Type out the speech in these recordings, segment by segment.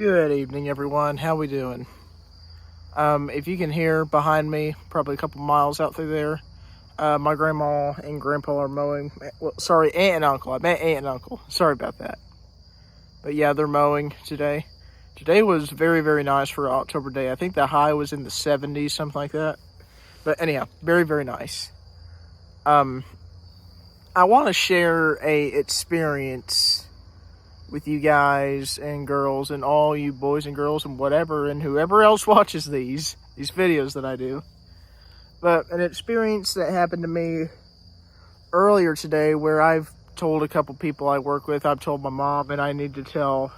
Good evening, everyone. How we doing? If you can hear behind me, probably a couple miles out through there, my grandma and grandpa are mowing. Well, sorry, aunt and uncle. I meant aunt and uncle. Sorry about that. But yeah, they're mowing today. Today was very, very nice for October day. I think the high was in the 70s, something like that. But anyhow, very, very nice. I want to share a experience with you guys and girls and all you boys and girls and whatever and whoever else watches these videos that I do. But an experience that happened to me earlier today where I've told a couple people I work with, I've told my mom, and I need to tell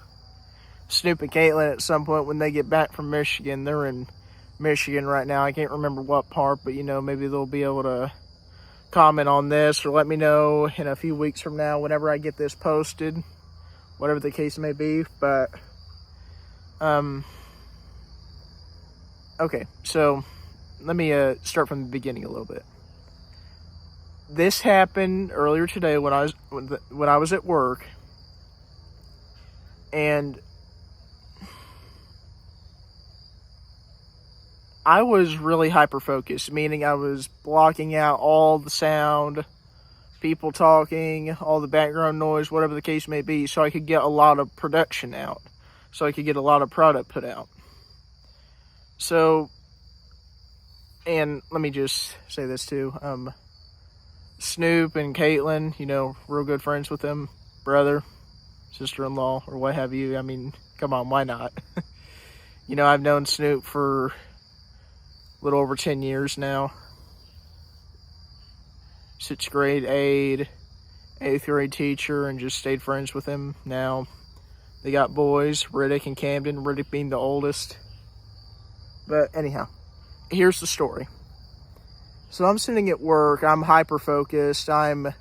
Snoop and Caitlin at some point when they get back from Michigan. They're in Michigan right now. I can't remember what part, but maybe they'll be able to comment on this or let me know in a few weeks from now whenever I get this posted, whatever the case may be. But okay, so let me start from the beginning a little bit. This happened earlier today when I was at work, and I was really hyper-focused, meaning I was blocking out all the sound, people talking, all the background noise, whatever the case may be, so I could get a lot of production out, so I could get a lot of product put out. So, and let me just say this too, Snoop and Caitlin, real good friends with them, brother, sister-in-law, or what have you. I mean, come on, why not? I've known Snoop for a little over 10 years now. 6th grade aide, 8th grade teacher, and just stayed friends with him. Now they got boys, Riddick and Camden, Riddick being the oldest. But anyhow, here's the story. So I'm sitting at work, I'm hyper-focused, I'm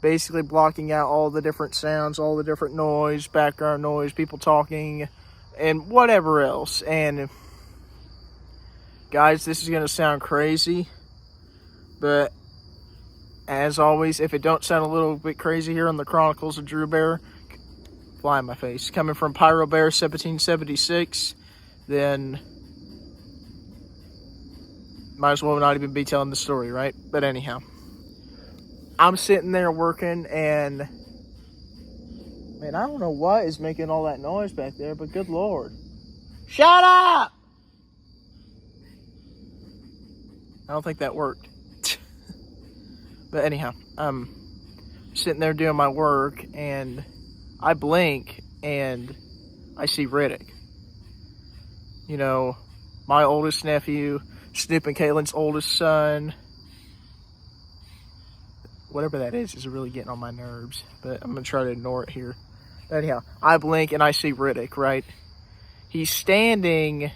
basically blocking out all the different sounds, all the different noise, background noise, people talking, and whatever else. And guys, this is going to sound crazy, but as always, if it don't sound a little bit crazy here on the Chronicles of Drew Bear, fly in my face. Coming from Pyro Bear 1776, then might as well not even be telling the story, right? But anyhow, I'm sitting there working, and man, I don't know what is making all that noise back there, but good Lord. Shut up! I don't think that worked. But anyhow, I'm sitting there doing my work, and I blink, and I see Riddick. My oldest nephew, Snoop and Caitlin's oldest son. Whatever that is really getting on my nerves, but I'm going to try to ignore it here. But anyhow, I blink, and I see Riddick, right? He's standing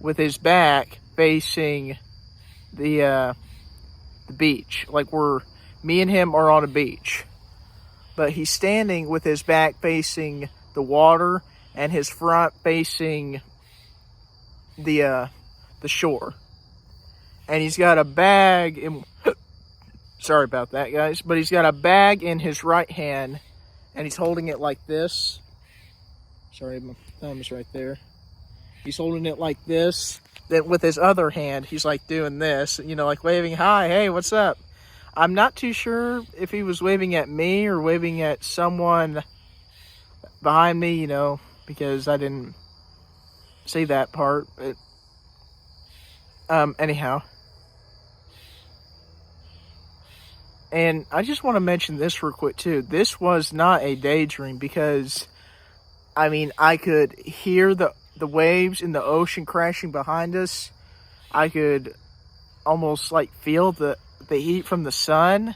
with his back facing the beach, like me and him are on a beach, but he's standing with his back facing the water and his front facing the shore, and he's got a bag in sorry about that, guys, but he's got a bag in his right hand, and he's holding it like this. Sorry, my thumb is right there. He's holding it like this. Then with his other hand, he's like doing this, like waving, hi, hey, what's up? I'm not too sure if he was waving at me or waving at someone behind me, because I didn't see that part. But, anyhow. And I just want to mention this real quick too. This was not a daydream because, I could hear the waves in the ocean crashing behind us. I could almost feel the heat from the sun.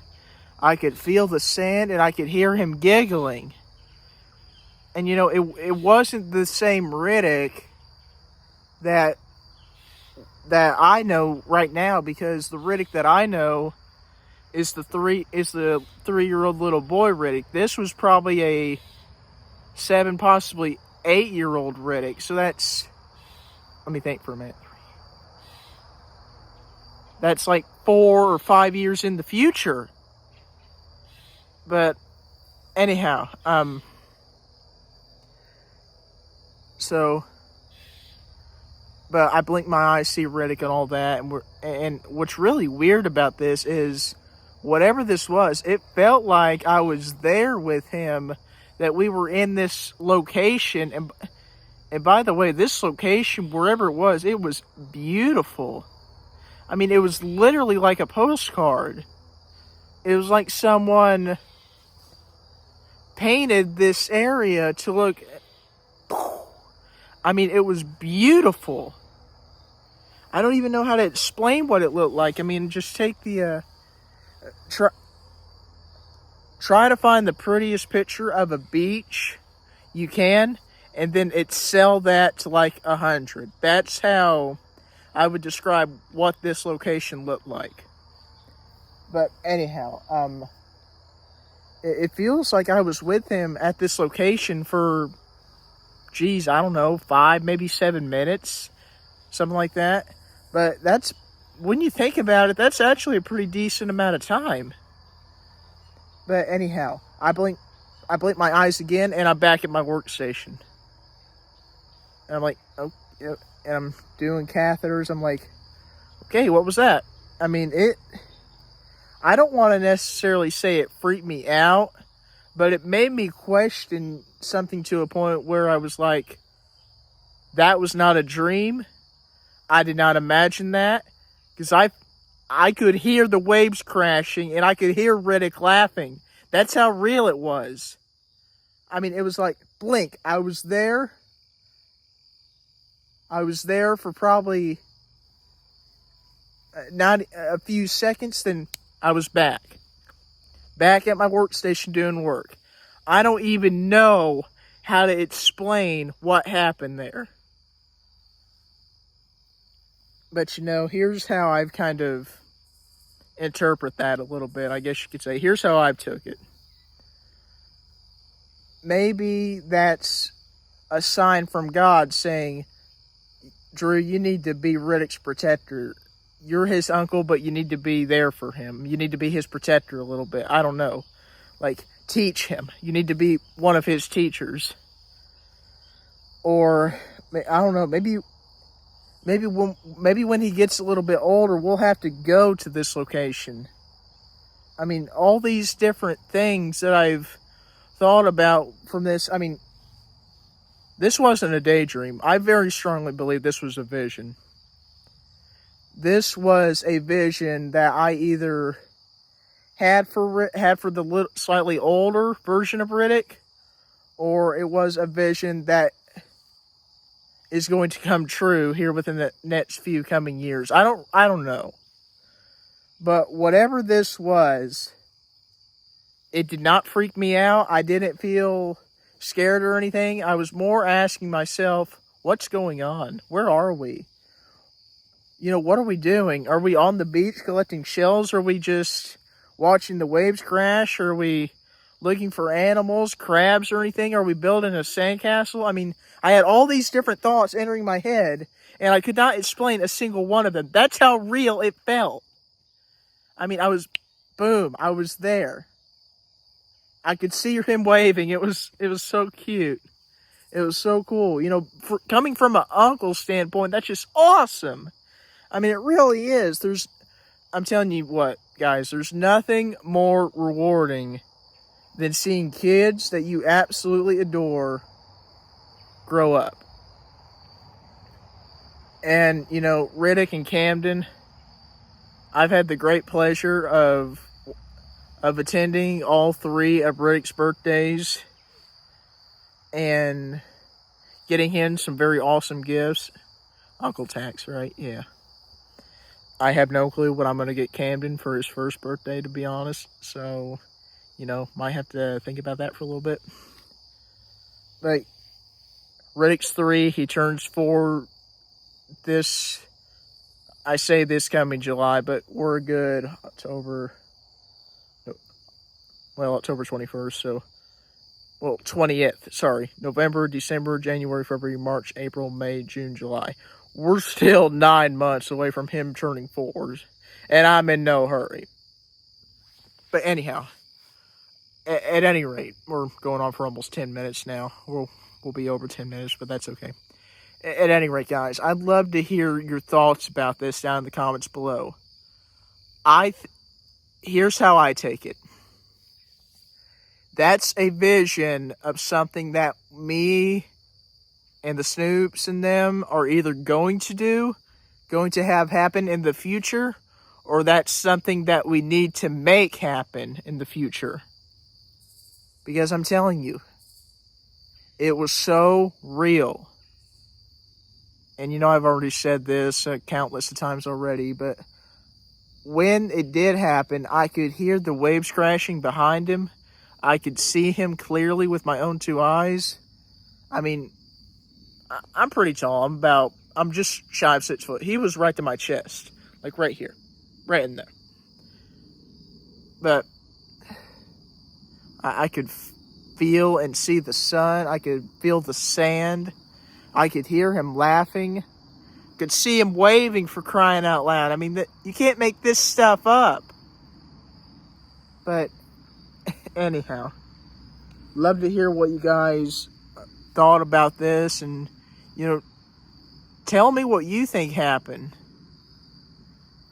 I could feel the sand, and I could hear him giggling. And it wasn't the same Riddick that I know right now, because the Riddick that I know is the 3-year-old little boy Riddick. This was probably a 7, possibly 8-year-old Riddick. So let me think for a minute. That's like 4 or 5 years in the future. But anyhow, So, but I blink my eyes, see Riddick and all that, and what's really weird about this is, whatever this was, it felt like I was there with him, that we were in this location, and by the way, this location, wherever it was beautiful. I mean, it was literally like a postcard. It was like someone painted this area to look. I mean, it was beautiful. I don't even know how to explain what it looked like. I mean, just take the try to find the prettiest picture of a beach you can, and then sell that to like 100. That's how I would describe what this location looked like. But anyhow, it feels like I was with him at this location for, geez, I don't know, 5, maybe 7 minutes, something like that. But that's, when you think about it, that's actually a pretty decent amount of time. But anyhow, I blink my eyes again, and I'm back at my workstation. And I'm like, oh, yeah, and I'm doing catheters. I'm like, okay, what was that? I mean, I don't want to necessarily say it freaked me out, but it made me question something to a point where I was like, that was not a dream. I did not imagine that, because I could hear the waves crashing, and I could hear Riddick laughing. That's how real it was. I mean, it was like, blink. I was there. I was there for probably not a few seconds, then I was back. Back at my workstation doing work. I don't even know how to explain what happened there. But you know, here's how I've kind of interpret that a little bit, I guess you could say. Here's how I took it. Maybe that's a sign from God saying, Drew, you need to be Riddick's protector. You're his uncle, but you need to be there for him. You need to be his protector a little bit. I don't know. Like, teach him. You need to be one of his teachers. Or, I don't know, maybe when he gets a little bit older, we'll have to go to this location. I mean, all these different things that I've thought about from this. I mean, this wasn't a daydream. I very strongly believe this was a vision. This was a vision that I either had for the slightly older version of Riddick, or it was a vision that is going to come true here within the next few coming years. I don't know. But whatever this was, it did not freak me out. I didn't feel scared or anything. I was more asking myself, what's going on? Where are we? You know, what are we doing? Are we on the beach collecting shells? Are we just watching the waves crash? Are we looking for animals, crabs or anything? Are we building a sandcastle? I mean, I had all these different thoughts entering my head, and I could not explain a single one of them. That's how real it felt. I mean, I was there. I could see him waving. It was so cute. It was so cool. You know, coming from an uncle standpoint, that's just awesome. I mean, it really is. I'm telling you what, guys, there's nothing more rewarding than seeing kids that you absolutely adore grow up. And, you know, Riddick and Camden, I've had the great pleasure of attending all 3 of Riddick's birthdays and getting him some very awesome gifts. Uncle Tax, right? Yeah. I have no clue what I'm going to get Camden for his first birthday, to be honest. So, you know, might have to think about that for a little bit. But Riddick's 3, he turns 4 this coming July, but we're good October 21st, so, 20th, sorry. November, December, January, February, March, April, May, June, July. We're still 9 months away from him turning 4, and I'm in no hurry. But anyhow, at any rate, we're going on for almost 10 minutes now. We'll will be over 10 minutes, but that's okay. At any rate, guys, I'd love to hear your thoughts about this down in the comments below. Here's how I take it. That's a vision of something that me and the Snoops and them are either going to have happen in the future, or that's something that we need to make happen in the future. Because I'm telling you, it was so real. And you know, I've already said this countless of times already, but when it did happen, I could hear the waves crashing behind him. I could see him clearly with my own two eyes. I mean, I'm pretty tall. I'm just shy of 6 foot. He was right to my chest. Like right here. Right in there. But I could feel and see the sun. I could feel the sand. I could hear him laughing. Could see him waving, for crying out loud. I mean, you can't make this stuff up. But anyhow, love to hear what you guys thought about this, and you know, tell me what you think happened.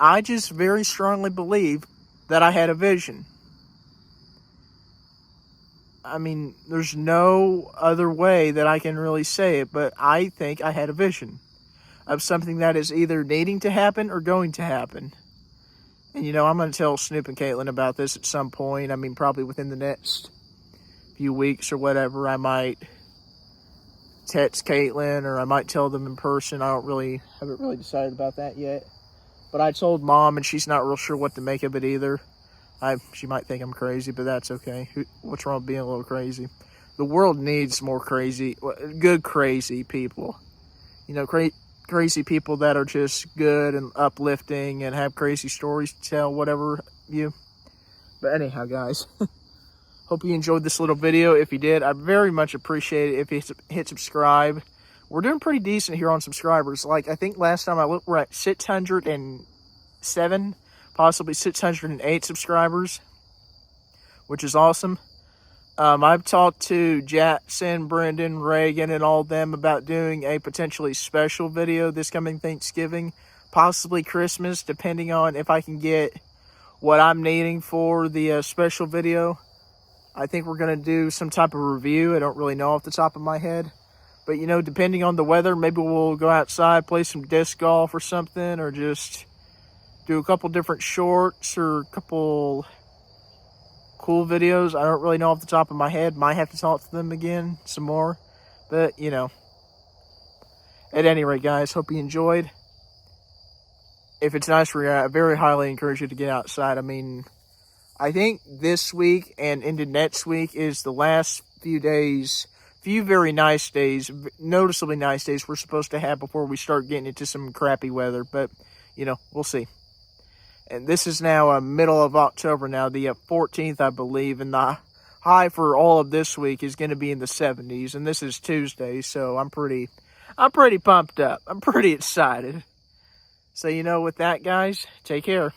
I just very strongly believe that I had a vision. I mean, there's no other way that I can really say it, but I think I had a vision of something that is either needing to happen or going to happen. And, you know, I'm going to tell Snoop and Caitlin about this at some point. I mean, probably within the next few weeks or whatever. I might text Caitlin, or I might tell them in person. I haven't really decided about that yet. But I told Mom, and she's not real sure what to make of it either. She might think I'm crazy, but that's okay. What's wrong with being a little crazy? The world needs more good crazy people. You know, crazy people that are just good and uplifting and have crazy stories to tell, whatever you. But anyhow, guys, hope you enjoyed this little video. If you did, I'd very much appreciate it if you hit subscribe. We're doing pretty decent here on subscribers. Like, I think last time I looked, we're at 607, possibly 608 subscribers, which is awesome. I've talked to Jackson, Brendan, Reagan, and all of them about doing a potentially special video this coming Thanksgiving, possibly Christmas, depending on if I can get what I'm needing for the special video. I think we're going to do some type of review. I don't really know off the top of my head. But, you know, depending on the weather, maybe we'll go outside, play some disc golf or something, or just do a couple different shorts or a couple cool videos. I don't really know off the top of my head. Might have to talk to them again some more. But, you know, at any rate, guys, hope you enjoyed. If it's nice for you, I very highly encourage you to get outside. I mean, I think this week and into next week is the last few very nice days, noticeably nice days we're supposed to have before we start getting into some crappy weather. But, you know, we'll see. And this is now middle of October now, the 14th, I believe. And the high for all of this week is going to be in the 70s. And this is Tuesday, so I'm pretty pumped up. I'm pretty excited. So, you know, with that, guys, take care.